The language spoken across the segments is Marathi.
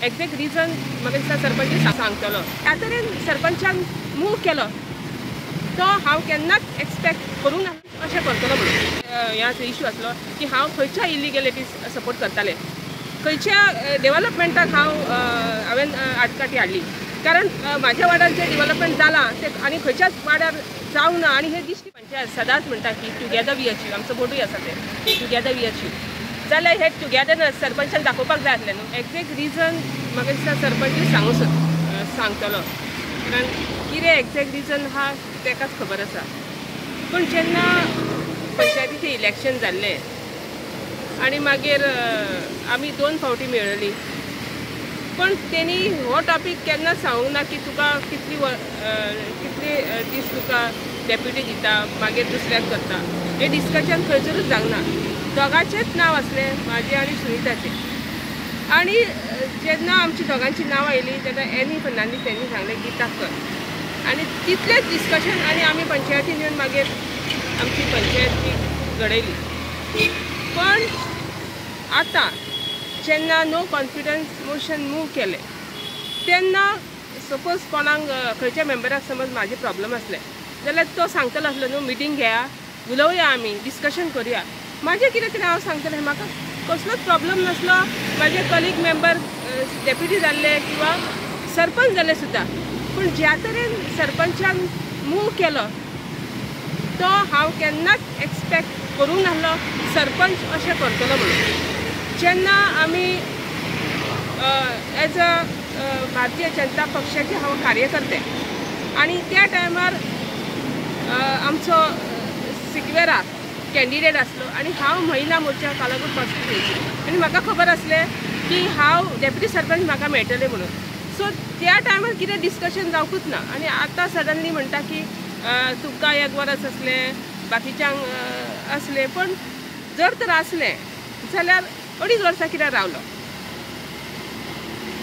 एक्झॅक्ट रिजन म्हाका दिसता सरपंच सांगतलो. त्या तरेन सरपंचान मूव केलो तो हांव केन्नाच एक्सपेक्ट करूंक ना अशें करतलो म्हणून. ह्याच इश्यू आसलो की हांव खंयच्या इलिगॅलिटीज सपोर्ट करतालें, खंयच्या डेव्हलपमेंटाक हांवें आडकाठी हाडली. कारण म्हाज्या वाड्यार जें डेव्हलपमेंट जालां तें आनी खंयच्याच वाड्यार जावंक ना. आनी हे दिश्टी पंचायत सदांच म्हणटा की टुगेदर वी अचीव, आमचो मोटूय आसा ते टुगेदर वी अचीव. जाल्यार हे टुगेदरनस सरपंचान दाखोवपाक जाय आसलें न्हू. एक्झॅक्ट रिजन म्हाका दिसता सरपंच सांगतलो. कारण कितें एक्झॅक्ट रिजन आहा तेकाच खबर आसा. पूण जेन्ना पंचायतीचें इलेक्शन जाल्लें आनी मागीर आमी 2 फावटी मेळ्ळीं, पण तेणी हो टॉपीक केन्नाच सांगूंक ना की तुका कितले दीस तुका डेप्युटी दिता मागीर दुसऱ्याक करता. हे डिस्कशन खंयसरूच जावंक ना. दोगांचेच नांव आसलें, म्हाजें आनी सुनीताचें. आनी जेन्ना आमची दोगांची नांवां आयलीं तेन्ना एनी फर्नांडीस तेणी सांगलें गिताक कर. आनी तितलेंच डिस्कशन आनी आमी पंचायतीन येवन मागीर आमची पंचायत घडयली. पण आतां जेन्ना नो कॉन्फिडन्स मोशन मूव केलें तेन्ना सपोज कोणाक खंयच्या मेंबराक समज म्हाजे प्रॉब्लम आसले जाल्यार तो सांगतलो आसलो न्हू मिटींग घेया, उलोवया, आमी डिस्कशन करुया. म्हाजें कितें तरी हांव सांगतलें, म्हाका कसलोच प्रॉब्लम नासलो. म्हाजे कलीग मेंबर डेप्युटी जाल्ले किंवा सरपंच जाल्ले सुद्दां. पूण ज्या तरेन सरपंचान मूव केलो तो हांव केन्नाच एक्सपेक्ट करूंक नासलो सरपंच अशें करतलो म्हणून. जेन्ना आमी एज अ भारतीय जनता पक्षाचे हांव कार्यकर्ते आनी त्या टायमार आमचो सिक्वेरा कॅन्डिडेट आसलो आनी हांव महिला मोर्चा कालागूट कॉन्स्टिट्युएन्सी आनी म्हाका खबर आसलें की हांव डेप्युटी सरपंच म्हाका मेळटलें म्हणून. सो त्या टायमार कितें डिस्कशन जावकूच ना. आनी आतां सडनली म्हणटा की तुका 1 वरस आसलें, बाकीच्यांक आसलें. पण जर तर आसलें जाल्यार 2.5 वर्सां कित्याक रावलो,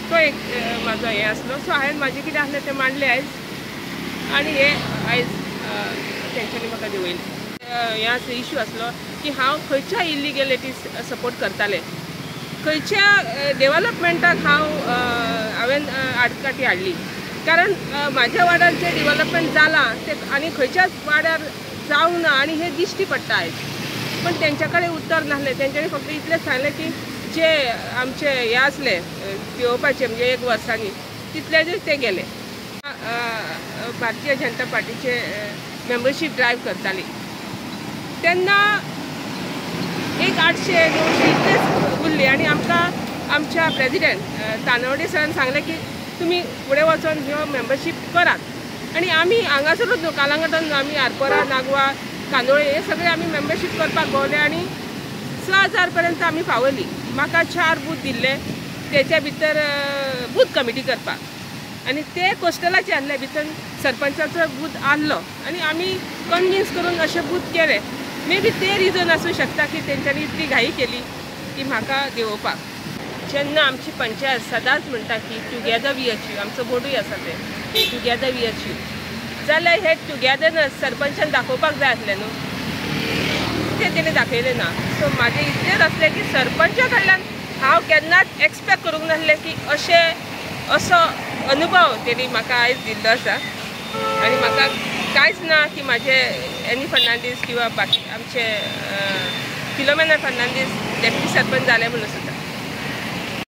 तो एक म्हाजो हें आसलो. सो हांवें म्हाजें कितें आसलें तें मांडलें आयज आनी हे आयज तेंच्यांनी म्हाका देंवयलें. ह्याच इश्यू आसलो की हांव खंयच्या इलिगॅलिटीज सपोर्ट करतालें, खंयच्या डेव्हलपमेंटाक हांवें आडकाठी हाडली. कारण म्हाज्या वाड्यार जें डेव्हलपमेंट जालां तें आनी खंयच्याच वाड्यार जावंक ना. आनी हे दिश्टी पडटा आयज. पण तेंच्या कडेन उत्तर नासलें. तेंच्यांनी फक्त इतलेंच सांगलें की जे आमचे हे आसले पेंवपाचे म्हणजे 1 वर्सांनी तितल्याचेर ते गेले. भारतीय जनता पार्टीचे मेंबरशीप ड्रायव्ह करताली तेन्ना 800-900 इतलेच उरली. आनी आमकां आमच्या प्रेजिडेंट तानवडे सरान सांगलें की तुमी फुडें वचून ह्यो मेंबरशीप करात. आनी आमी हांगासरूच न्हू, कालांगटान आमी आरपोरा, नागवा, कांदोळे हे सगळे आमी मेंबरशीप करपाक भोंवले आनी 6000 पर्यंत आमी पावयली. म्हाका 4 बूथ दिल्ले, तेच्या भितर बूथ कमिटी करपाक. आनी ते कोस्टलाचे आहले भितर सरपंचाचो बूथ आहलो आनी आमी कन्विन्स करून अशे बूथ केले. मे बी ते रिजन आसूं शकता की तेंच्यांनी इतली घाई केली की म्हाका देंवोवपाक. जेन्ना आमची पंचायत सदांच म्हणटा की टुगेदर वी अचीव, आमचो बोर्डूय आसा ते टुगेदर वी अचीव. जाल्यार हे टुगेदरनस सरपंचान दाखोवपाक जाय आसलें न्हू. तें तेणें दाखयलें ना. सो म्हाजें इतलेंच आसलें की सरपंचा कडल्यान हांव केन्नाच एक्सपेक्ट करूंक नासलें की असो अनुभव तेणी म्हाका आयज दिल्लो आसा. आनी म्हाका कांयच ना की म्हाजे एनी फर्नांडीस किंवा बाकी आमचे फिलोमेना फर्नांडीस डेप्युटी सरपंच जाले म्हणून सुद्दां.